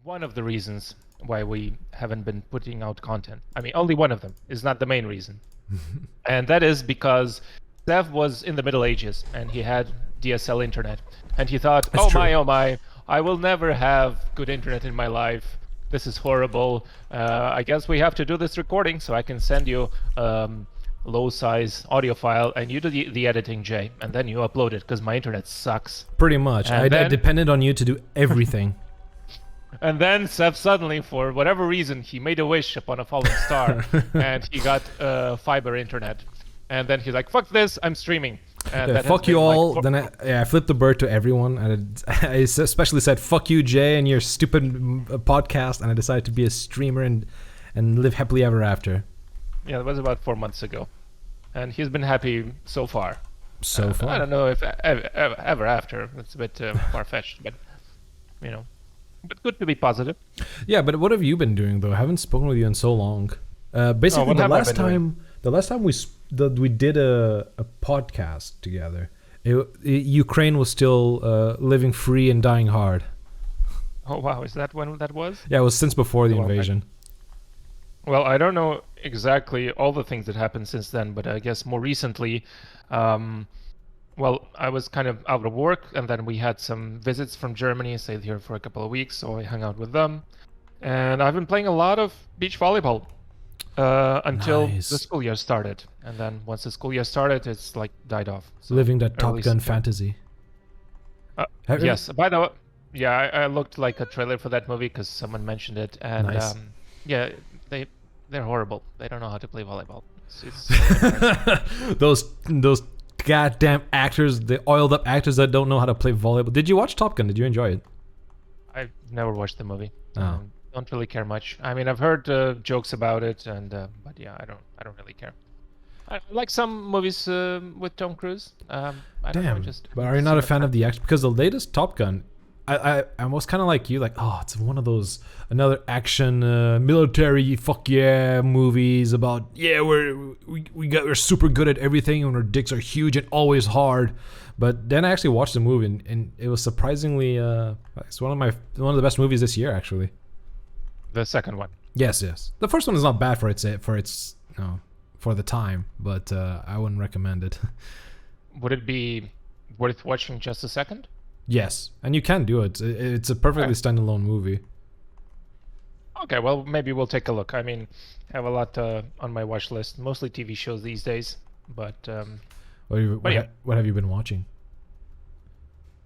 one of the reasons why we haven't been putting out content. I mean, only one of them is not the main reason. And that is because Sev was in the Middle Ages and he had DSL internet. And he thought, That's true. oh my, I will never have good internet in my life. This is horrible. I guess we have to do this recording so I can send you low size audio file and you do the editing, Jay. And then you upload it because my internet sucks. Pretty much. I depended on you to do everything. And then Sev suddenly, for whatever reason, he made a wish upon a falling star, and he got fiber internet. And then he's like, "Fuck this! I'm streaming." And that fuck has you been, all. Like, Then I flipped the bird to everyone, and I especially said, "Fuck you, Jay, and your stupid podcast." And I decided to be a streamer and live happily ever after. Yeah, that was about 4 months ago, and he's been happy so far. So far, I don't know if ever after. It's a bit far fetched, but you know. But good to be positive. Yeah, but what have you been doing though? I haven't spoken with you in so long. Basically, the last time we did a podcast together, Ukraine was still living free and dying hard. Oh wow, is that when that was? Yeah, it was since before the invasion. Well, I don't know exactly all the things that happened since then, but I guess more recently, well, I was kind of out of work, and then we had some visits from Germany, stayed here for a couple of weeks, so I hung out with them. And I've been playing a lot of beach volleyball until the school year started. And then once the school year started, it's like died off. So living that Top Gun fantasy. Yes, by the way, yeah, I looked like a trailer for that movie because someone mentioned it. And yeah, they're horrible. They don't know how to play volleyball. It's those goddamn actors, the oiled up actors that don't know how to play volleyball. Did you watch Top Gun? Did you enjoy it? I've never watched the movie. Oh. Don't really care much. I mean, I've heard jokes about it, and but yeah, I don't really care. I like some movies with Tom Cruise. I don't know, but are you not a fan of the action? Because the latest Top Gun, I was kind of like you, like, oh, it's one of those another action military fuck yeah movies about we're super good at everything and our dicks are huge and always hard. But then I actually watched the movie and it was surprisingly it's one of the best movies this year actually. The second one. Yes. The first one is not bad for its for the time, but I wouldn't recommend it. Would it be worth watching just a second? Yes, and you can do it. It's a perfectly standalone movie. Okay, well, maybe we'll take a look. I mean, I have a lot on my watch list, mostly TV shows these days, but... What have you been watching?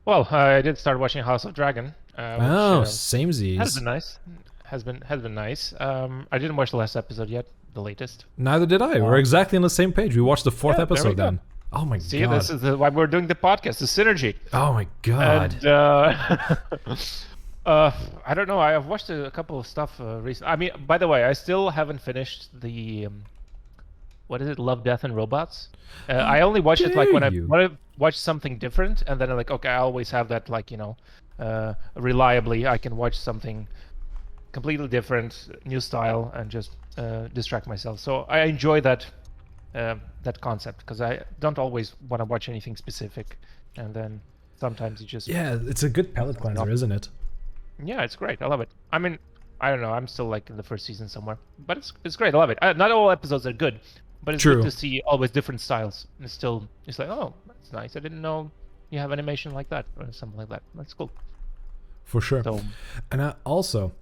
Well, I did start watching House of Dragon. Samesies. Has been nice. Has been nice. I didn't watch the last episode yet, the latest. Neither did I. We're exactly on the same page. We watched the fourth episode then. Oh my god! See, this is why we're doing the podcast. The synergy. Oh my god! And, I don't know. I have watched a couple of stuff recently. I mean, by the way, I still haven't finished the what is it? Love, Death, and Robots. I only watch it like when I want to watch something different, and then I'm like, okay, I always have that like reliably. I can watch something completely different, new style, and just distract myself. So I enjoy that. That concept, because I don't always want to watch anything specific, and then sometimes you just it's a good palate cleanser, isn't it? Yeah, it's great. I love it. I mean, I don't know. I'm still like in the first season somewhere, but it's great. I love it. Not all episodes are good, but it's good to see always different styles. And it's like, oh, that's nice. I didn't know you have animation like that or something like that. That's cool. For sure. So, and also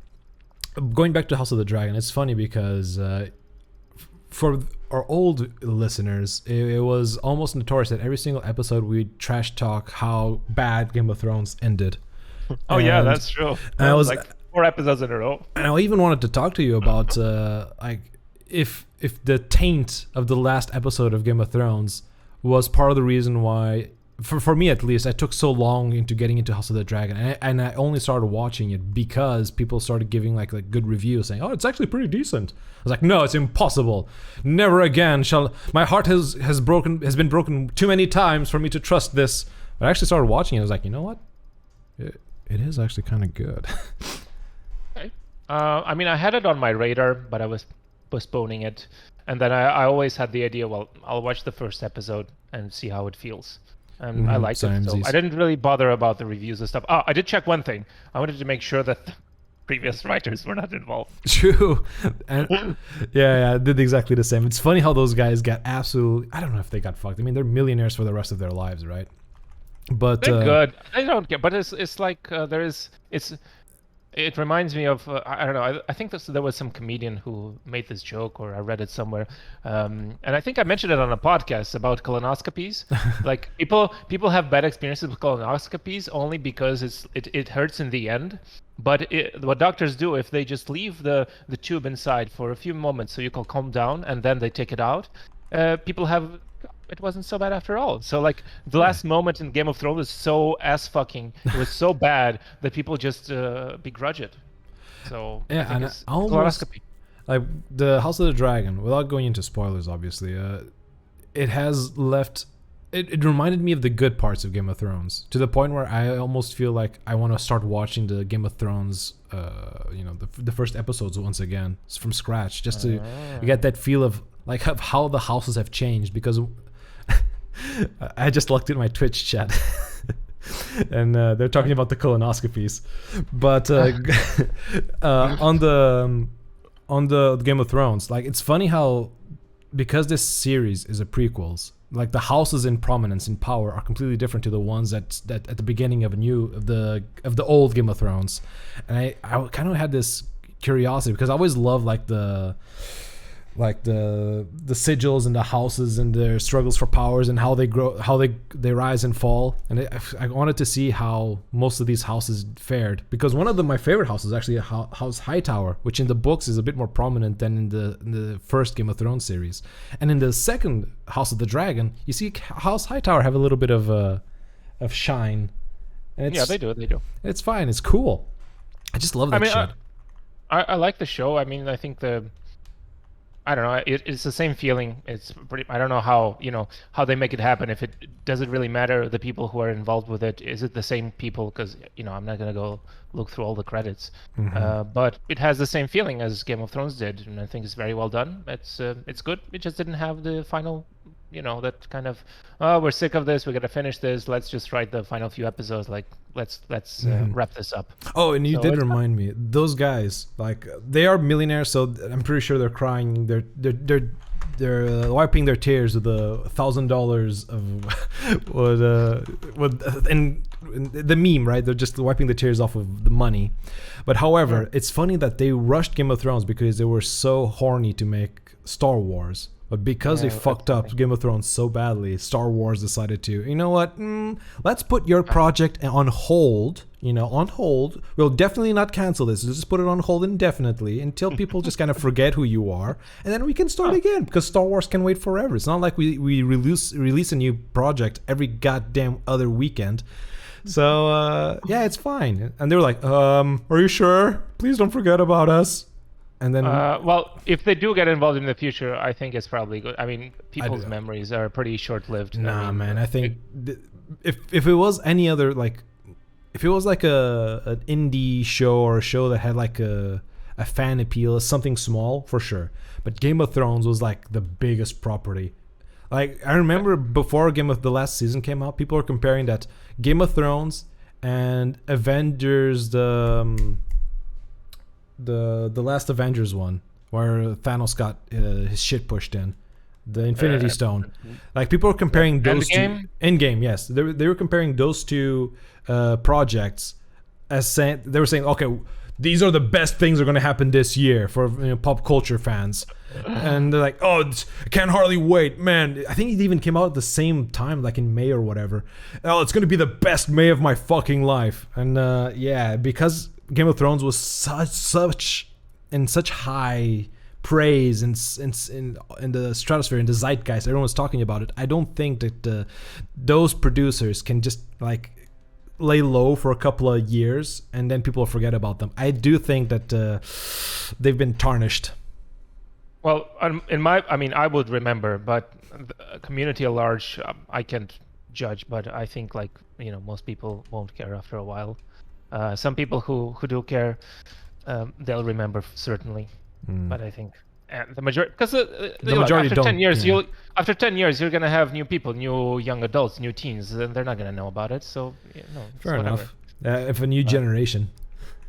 going back to House of the Dragon, it's funny because. For our old listeners, it was almost notorious that every single episode we trash talk how bad Game of Thrones ended. Oh yeah, that's true. That was like 4 episodes in a row. And I even wanted to talk to you about like if the taint of the last episode of Game of Thrones was part of the reason why, for me at least, I took so long into getting into House of the Dragon, and I only started watching it because people started giving like good reviews saying, oh, it's actually pretty decent. I was like, no, it's impossible. Never again shall my heart has been broken too many times for me to trust this. But I actually started watching it. I was like, you know what? It is actually kind of good. Okay. I mean, I had it on my radar, but I was postponing it, and then I always had the idea, well, I'll watch the first episode and see how it feels. And I liked it, so I didn't really bother about the reviews and stuff. Oh, I did check one thing. I wanted to make sure that previous writers were not involved. True. And yeah, I did exactly the same. It's funny how those guys got absolutely, I don't know if they got fucked. I mean, they're millionaires for the rest of their lives, right? But They're good. I don't care, but it's like it reminds me of I don't know. I think there was some comedian who made this joke, or I read it somewhere, and I think I mentioned it on a podcast about colonoscopies. Like people have bad experiences with colonoscopies only because it hurts in the end. But what doctors do, if they just leave the tube inside for a few moments so you can calm down, and then they take it out, people have. It wasn't so bad after all. So like the last moment in Game of Thrones was so ass fucking. It was so bad that people just begrudge it. So yeah, I think and it's almost colonoscopy. like the House of the Dragon. Without going into spoilers, obviously, it has left. It reminded me of the good parts of Game of Thrones to the point where I almost feel like I want to start watching the Game of Thrones, the first episodes once again from scratch, just to get that feel of like of how the houses have changed. Because I just looked at my Twitch chat, and they're talking about the colonoscopies, but on the Game of Thrones, like it's funny how because this series is a prequels, like the houses in prominence in power are completely different to the ones that at the beginning of the old Game of Thrones, and I kind of had this curiosity because I always loved like the sigils and the houses and their struggles for powers and how they grow, how they rise and fall. And I wanted to see how most of these houses fared, because one of my favorite houses is actually House Hightower, which in the books is a bit more prominent than in the first Game of Thrones series. And in the second House of the Dragon, you see House Hightower have a little bit of shine. And Yeah, they do. It's fine. It's cool. I just love that shit. I like the show. I mean, I think I don't know. It's the same feeling. It's pretty. I don't know how they make it happen. If it does it really matter the people who are involved with it? Is it the same people? Because I'm not gonna go look through all the credits. But it has the same feeling as Game of Thrones did, and I think it's very well done. It's good. It just didn't have the final. That kind of, we're sick of this. We're gonna finish this. Let's just write the final few episodes. Like let's wrap this up. Oh, and you did remind me. Those guys, like, they are millionaires, so I'm pretty sure they're crying. They're wiping their tears with $1,000 of and the meme, right? They're just wiping the tears off of the money. But however, it's funny that they rushed Game of Thrones because they were so horny to make Star Wars. But because they fucked up Game of Thrones so badly, Star Wars decided to, you know what? Let's put your project on hold. On hold. We'll definitely not cancel this. Let's just put it on hold indefinitely until people just kind of forget who you are, and then we can start again. Because Star Wars can wait forever. It's not like we release a new project every goddamn other weekend. So yeah, it's fine. And they were like, "Are you sure? Please don't forget about us." And then, well, if they do get involved in the future, I think it's probably good. I mean, people's memories are pretty short-lived. Nah, man. I think if it was any other, like, if it was like an indie show or a show that had like a fan appeal, something small, for sure. But Game of Thrones was like the biggest property. Like, I remember before the last season came out, people were comparing that Game of Thrones and Avengers, the last Avengers one, where Thanos got his shit pushed in, the Infinity Stone. Like, people were comparing those two. Endgame, yes. They were comparing those two projects as saying, they were saying, okay, these are the best things that are going to happen this year for pop culture fans. And they're like, oh, I can't hardly wait, man. I think it even came out at the same time, like in May or whatever. Oh, it's going to be the best May of my fucking life. And yeah, because Game of Thrones was such high praise in the stratosphere, in the zeitgeist, everyone was talking about it. I don't think that those producers can just like lay low for a couple of years and then people forget about them. I do think that they've been tarnished. Well, I would remember, but the community at large, I can't judge. But I think most people won't care after a while. Some people who do care, they'll remember certainly. But I think the majority, because the majority after 10 years, after 10 years you're gonna have new people, new young adults, new teens, and they're not gonna know about it. So fair enough. If a new generation.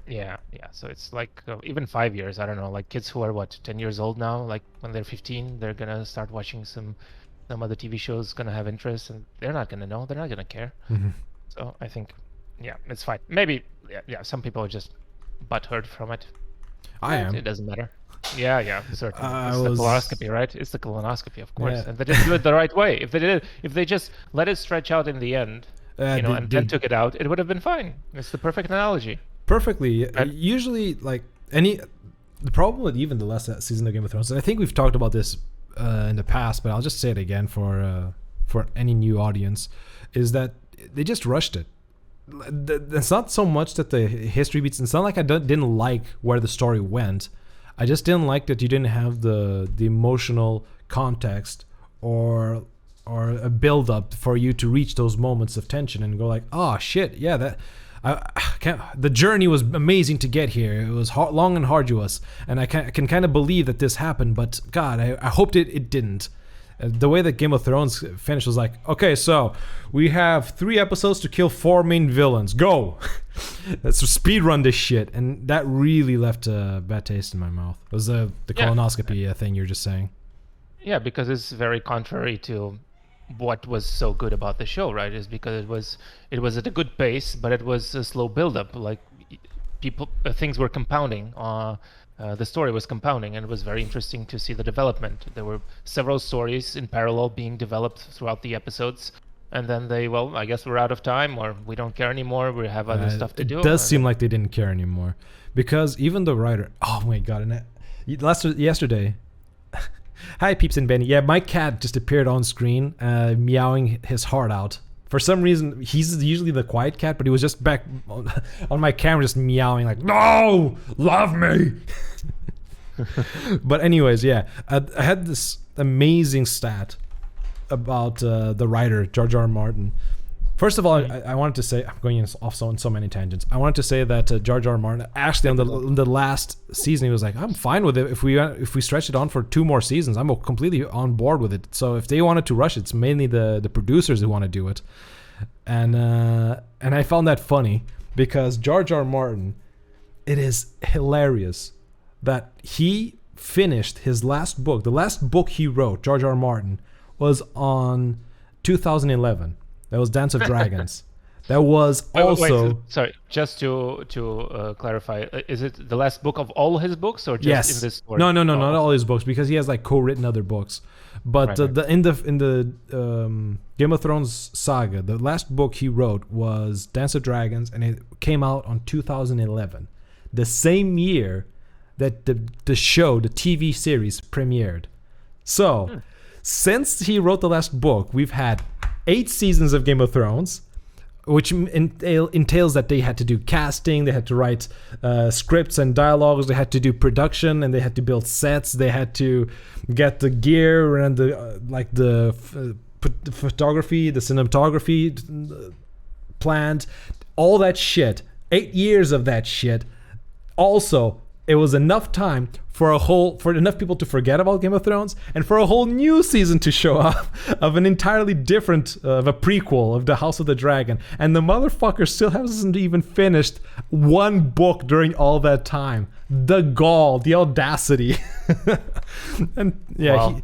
Yeah, yeah. So it's like even 5 years. I don't know. Like kids who are what 10 years old now. Like when they're 15, they're gonna start watching some other TV shows. Gonna have interest, and they're not gonna know. They're not gonna care. So I think, yeah, it's fine. Maybe, yeah. Some people are just butthurt from it. I am. It doesn't matter. Yeah, certainly. It's was- the colonoscopy, right? It's the colonoscopy, of course. Yeah. And they didn't do it the right way. If they just let it stretch out in the end, and then took it out, it would have been fine. It's the perfect analogy. Perfectly. Usually, like the problem with even the last season of Game of Thrones, and I think we've talked about this in the past, but I'll just say it again for any new audience, is that they just rushed it. It's not so much that the history beats. It's not like I didn't like where the story went. I just didn't like that you didn't have the emotional context or a build up for you to reach those moments of tension and go like, oh shit, yeah, that. The journey was amazing to get here. It was long and arduous, and I can kind of believe that this happened. But God, I hoped it didn't. The way that Game of Thrones finished was like, okay, so we have 3 episodes to kill 4 main villains. Go! Let's speed run this shit, and that really left a bad taste in my mouth. It was the colonoscopy thing you're just saying. Yeah, because it's very contrary to what was so good about the show, right? Is because it was at a good pace, but it was a slow build-up. Like things were compounding. The story was compounding, and it was very interesting to see the development. There were several stories in parallel being developed throughout the episodes, and then I guess we're out of time, or we don't care anymore. We have other stuff to do. It does seem like they didn't care anymore, because even the writer. Oh my God! And yesterday. Hi, Peeps and Benny. Yeah, my cat just appeared on screen, meowing his heart out. For some reason, he's usually the quiet cat, but he was just back on my camera just meowing like, no, love me. But anyways, yeah, I had this amazing stat about the writer, George R. Martin. First of all, I wanted to say, I'm going off on so many tangents. I wanted to say that George R. Martin, actually on the last season, he was like, I'm fine with it. If we stretch it on for 2 more seasons, I'm completely on board with it. So if they wanted to rush it, it's mainly the producers who want to do it. And I found that funny because George R. Martin, it is hilarious that he finished his last book. The last book he wrote, George R. Martin, was on 2011. That was Dance of Dragons. That was also... Wait, sorry, just to clarify, is it the last book of all his books, or just in this story? No, not all his books, because he has like co-written other books. But in the Game of Thrones saga, the last book he wrote was Dance of Dragons, and it came out on 2011, the same year that the show, the TV series, premiered. So, since he wrote the last book, we've had 8 seasons of Game of Thrones, which entails that they had to do casting, they had to write scripts and dialogues, they had to do production, and they had to build sets, they had to get the gear and the photography, the cinematography planned, all that shit. 8 years of that shit. Also, it was enough time for enough people to forget about Game of Thrones and for a whole new season to show up of an entirely different of a prequel of the House of the Dragon, and the motherfucker still hasn't even finished 1 book during all that time. The gall, the audacity. And yeah, well,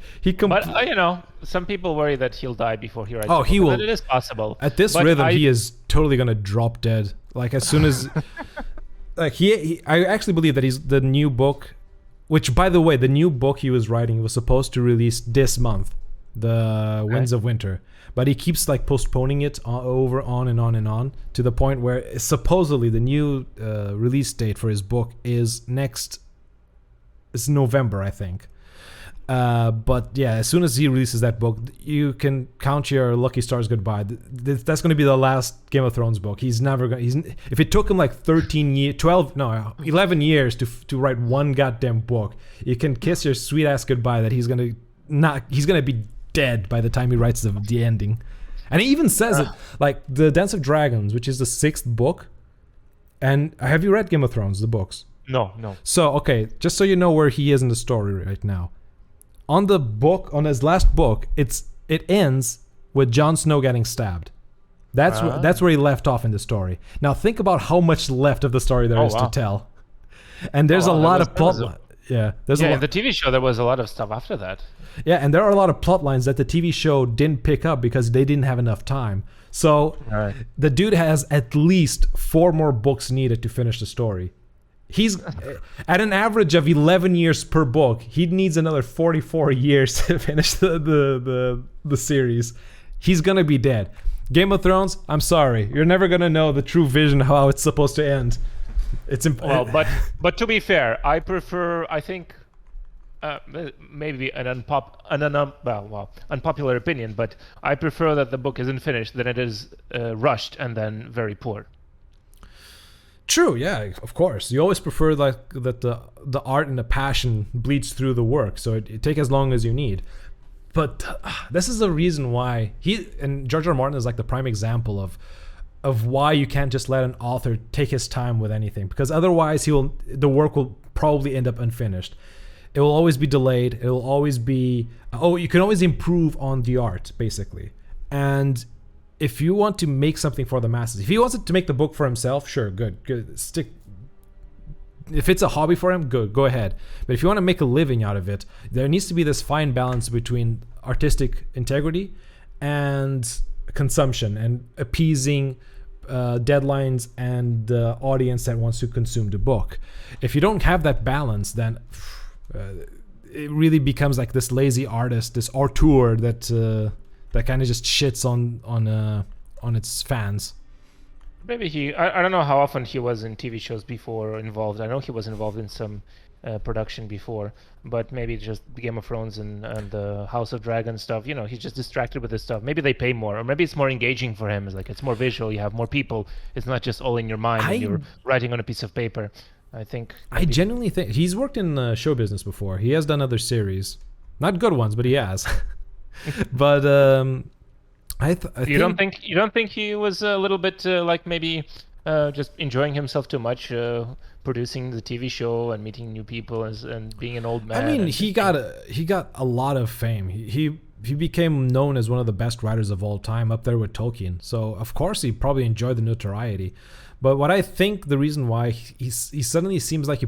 but some people worry that he'll die before he writes. Oh, he will. It is possible. At this rhythm, he is totally gonna drop dead. Like as soon as. Like I actually believe that he's the new book, which by the way, the new book he was writing was supposed to release this month, The Winds of Winter, but he keeps like postponing it on and on to the point where supposedly the new release date for his book is November, I think. But yeah, as soon as he releases that book, you can count your lucky stars goodbye. That's going to be the last Game of Thrones book. He's never going. If it took him like 11 years to write 1 goddamn book, you can kiss your sweet ass goodbye. That he's going to be dead by the time he writes the ending. And he even says it like the Dance of Dragons, which is the 6th book. And have you read Game of Thrones, the books? No. So okay, just so you know where he is in the story right now. On the book, on his last book, it ends with Jon Snow getting stabbed. That's where he left off in the story. Now think about how much left of the story there is to tell. And there's a lot of plot. There's a lot. In the TV show there was a lot of stuff after that. Yeah, and there are a lot of plot lines that the TV show didn't pick up because they didn't have enough time. So the dude has at least 4 more books needed to finish the story. He's at an average of 11 years per book. He needs another 44 years to finish the series. He's gonna be dead. Game of Thrones, I'm sorry, you're never gonna know the true vision of how it's supposed to end. It's but to be fair, I think maybe an unpopular opinion, but I prefer that the book isn't finished than it is rushed and then very poor. True, yeah, of course. You always prefer that the art and the passion bleeds through the work, so it take as long as you need. But this is the reason why George R. R. Martin is like the prime example of why you can't just let an author take his time with anything, because otherwise the work will probably end up unfinished. It will always be delayed. It will always be you can always improve on the art, basically. And if you want to make something for the masses, if he wants to make the book for himself, sure, good. Stick. If it's a hobby for him, good, go ahead. But if you want to make a living out of it, there needs to be this fine balance between artistic integrity and consumption and appeasing deadlines and the audience that wants to consume the book. If you don't have that balance, then it really becomes like this lazy artist, this auteur that kind of just shits on its fans. Maybe I don't know how often he was in TV shows before or involved. I know he was involved in some production before, but maybe just Game of Thrones and the House of Dragon stuff. He's just distracted with this stuff. Maybe they pay more, or maybe it's more engaging for him. It's like it's more visual. You have more people. It's not just all in your mind and you're writing on a piece of paper. I genuinely think he's worked in show business before. He has done other series, not good ones, but he has. But you don't think he was a little bit like maybe just enjoying himself too much, producing the TV show and meeting new people and being an old man? I mean, he got a lot of fame. He became known as one of the best writers of all time, up there with Tolkien. So of course he probably enjoyed the notoriety. But what I think the reason why he suddenly seems like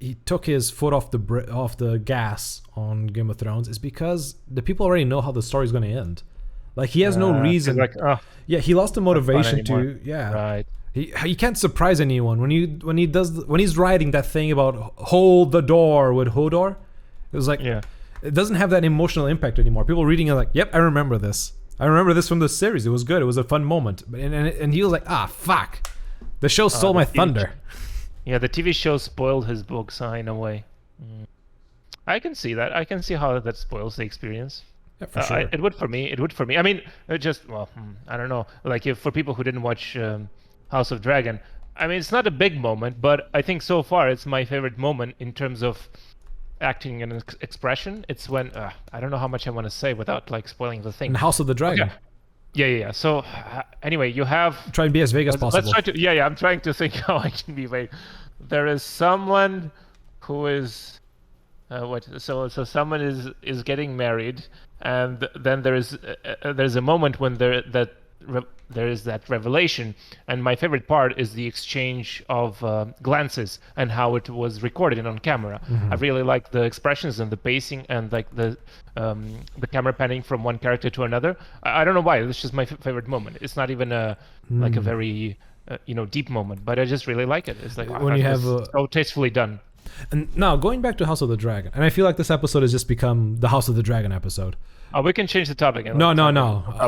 he took his foot off the gas on Game of Thrones is because the people already know how the story's going to end. Like he has no reason. He lost the motivation to. Yeah, right. He can't surprise anyone when he's writing that thing about hold the door with Hodor. It was like it doesn't have that emotional impact anymore. People reading it like, yep, I remember this. I remember this from the series. It was good. It was a fun moment. And he was like, fuck, the show stole my thunder. Yeah, the TV show spoiled his books in a way. I can see that. I can see how that spoils the experience. Yeah, for sure. It would for me. I mean, I don't know. Like for people who didn't watch House of Dragon, I mean, it's not a big moment, but I think so far it's my favorite moment in terms of acting and expression. It's when I don't know how much I want to say without like spoiling the thing. In House of the Dragon. Yeah. So anyway, you have try and be as vague as possible. Let's try to. I'm trying to think how I can be vague. There is someone who is So someone is getting married, and then there's a moment when there is that revelation, and my favorite part is the exchange of glances and how it was recorded on camera. I really like the expressions and the pacing and like the camera panning from one character to another. I don't know why. It's just my favorite moment. It's not even like a very deep moment, but I just really like it. It's like when you have so tastefully done. And now going back to House of the Dragon, and I feel like this episode has just become the House of the Dragon episode. Oh, we can change the topic. No.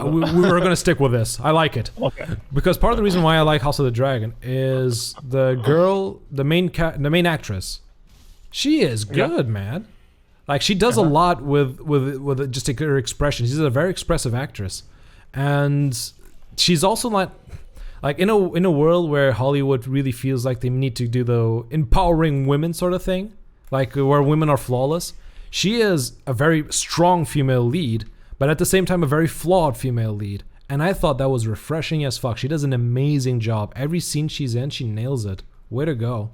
We're going to stick with this. I like it. Okay. Because part of the reason why I like House of the Dragon is the girl, the main actress. She is good, man. Like she does a lot with just her expression. She's a very expressive actress, and she's also not like in a world where Hollywood really feels like they need to do the empowering women sort of thing, like where women are flawless. She is a very strong female lead, but at the same time a very flawed female lead. And I thought that was refreshing as fuck. She does an amazing job. Every scene she's in, she nails it. Way to go.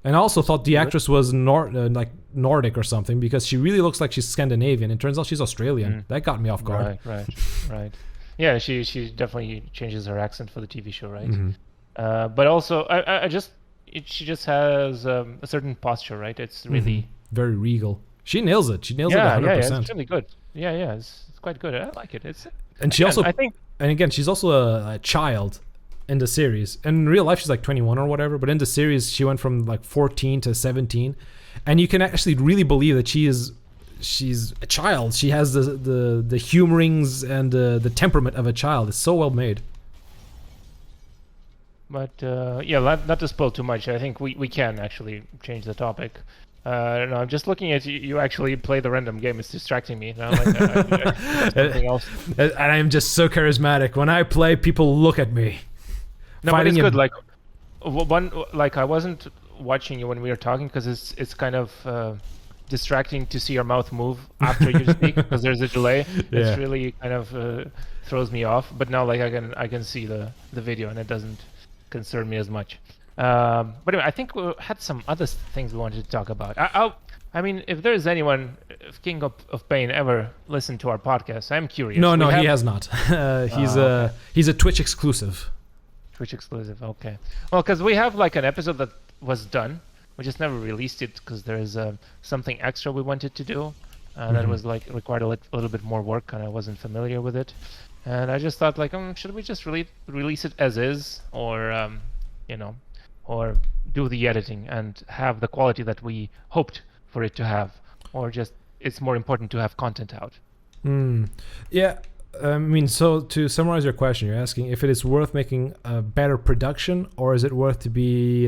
And I also thought the actress was like Nordic or something, because she really looks like she's Scandinavian. It turns out she's Australian. That got me off guard. Right. Yeah, she definitely changes her accent for the TV show, right? Mhm. But also, she just has a certain posture, right? It's really Very regal. She nails it. She nails it yeah, yeah, 100%. it's really good. Yeah, it's quite good. I like it. It's And she again, also, I think, and again, she's also a child in the series. In real life, she's like 21 or whatever, but in the series, she went from like 14 to 17, and you can actually really believe that she's a child. She has the humorings and the temperament of a child. It's so well made. but yeah, not to spoil too much. I think we can actually change the topic. No, I'm just looking at you. You actually play the random game. It's distracting me. Now, like, something else. And I am just so charismatic. When I play, people look at me. No, but it's good. Like I wasn't watching you when we were talking because it's kind of distracting to see your mouth move after you speak because there's a delay. Yeah. It's really kind of throws me off. But now, like, I can see the video and it doesn't concern me as much. But anyway, I think we had some other things we wanted to talk about. I mean, if there's anyone, if King of Pain ever listened to our podcast, I'm curious. No, he has not. He's a Twitch exclusive. Twitch exclusive, okay. Well, because we have like an episode that was done. We just never released it because there's something extra we wanted to do. That was like required a little bit more work, and I wasn't familiar with it. And I just thought, like, should we just release it as is, or or do the editing and have the quality that we hoped for it to have, or just it's more important to have content out? Yeah, I mean, so to summarize your question, you're asking if it is worth making a better production, or is it worth to be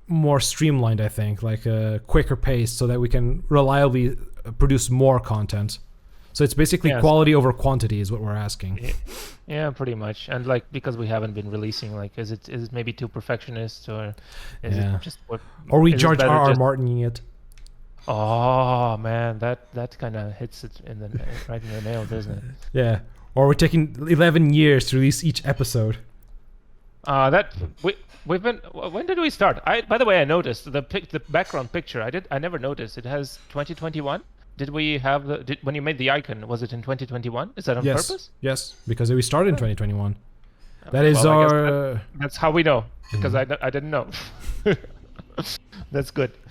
more streamlined, I think, like a quicker pace, so that we can reliably produce more content. So it's basically quality over quantity is what we're asking. Yeah, pretty much. And like, because we haven't been releasing, like, is it maybe too perfectionist, or is it just what? Or we George R.R. Martining it. Oh man, that kind of hits it right in the nail, doesn't it? Yeah. Or we're taking 11 years to release each episode. We've been. When did we start? By the way, I noticed the background picture. I never noticed. It has 2021. Did we have when you made the icon? Was it in 2021? Is that on purpose? Yes, because we started in 2021. That is our. That's how we know, because I didn't know. That's good.